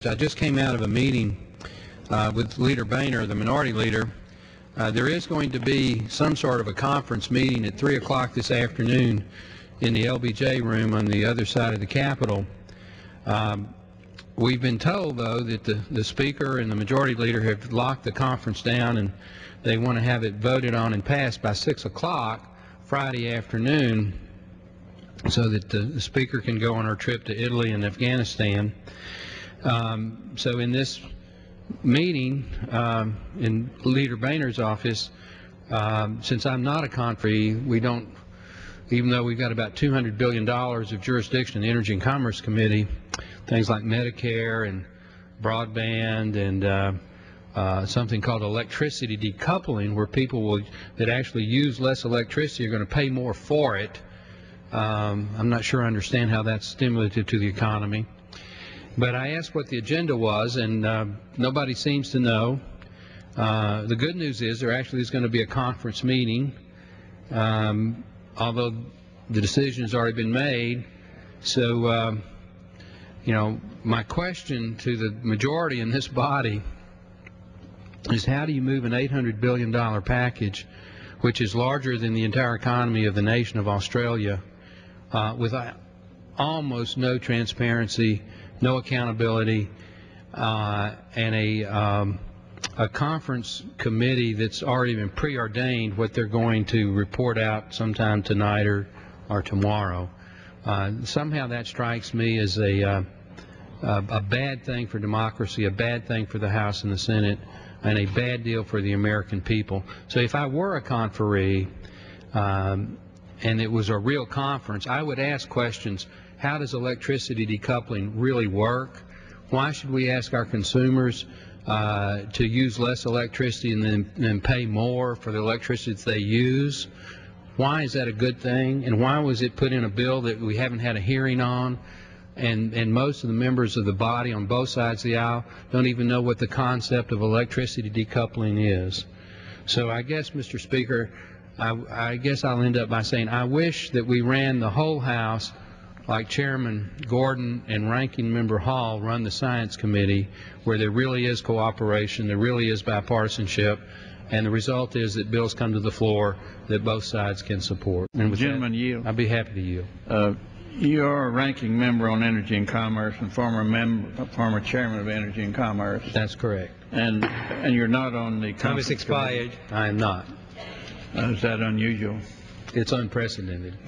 I just came out of a meeting with Leader Boehner, the minority leader. There is going to be some sort of a conference meeting at 3 o'clock this afternoon in the LBJ room on the other side of the Capitol. We've been told, though, that the Speaker and the Majority Leader have locked the conference down, and they want to have it voted on and passed by 6 o'clock Friday afternoon so that the Speaker can go on her trip to Italy and Afghanistan. So in this meeting in Leader Boehner's office, since I'm not a conferee, we don't, even though we've got about $200 billion of jurisdiction in the Energy and Commerce Committee, things like Medicare and broadband and something called electricity decoupling, where people that actually use less electricity are going to pay more for it. I'm not sure I understand how that's stimulative to the economy. But I asked what the agenda was, and nobody seems to know. The good news is there actually is going to be a conference meeting, although the decision has already been made. So, you know, my question to the majority in this body is, how do you move an $800 billion package, which is larger than the entire economy of the nation of Australia, with almost no transparency, no accountability, and a conference committee that's already been preordained what they're going to report out sometime tonight or tomorrow? Somehow that strikes me as a bad thing for democracy, a bad thing for the House and the Senate, and a bad deal for the American people. So if I were a conferee and it was a real conference, I would ask questions. How does electricity decoupling really work? Why should we ask our consumers to use less electricity and then pay more for the electricity that they use? Why is that a good thing? And why was it put in a bill that we haven't had a hearing on? And most of the members of the body on both sides of the aisle don't even know what the concept of electricity decoupling is. So I guess, Mr. Speaker, I guess I'll end up by saying I wish that we ran the whole House like Chairman Gordon and Ranking Member Hall run the Science Committee, where there really is cooperation, there really is bipartisanship, and the result is that bills come to the floor that both sides can support. And with Gentleman, that, yield. I'd be happy to yield. You are a ranking member on Energy and Commerce and former chairman of Energy and Commerce. That's correct. And you're not on the Time is expired. I am not. Is that unusual? It's unprecedented.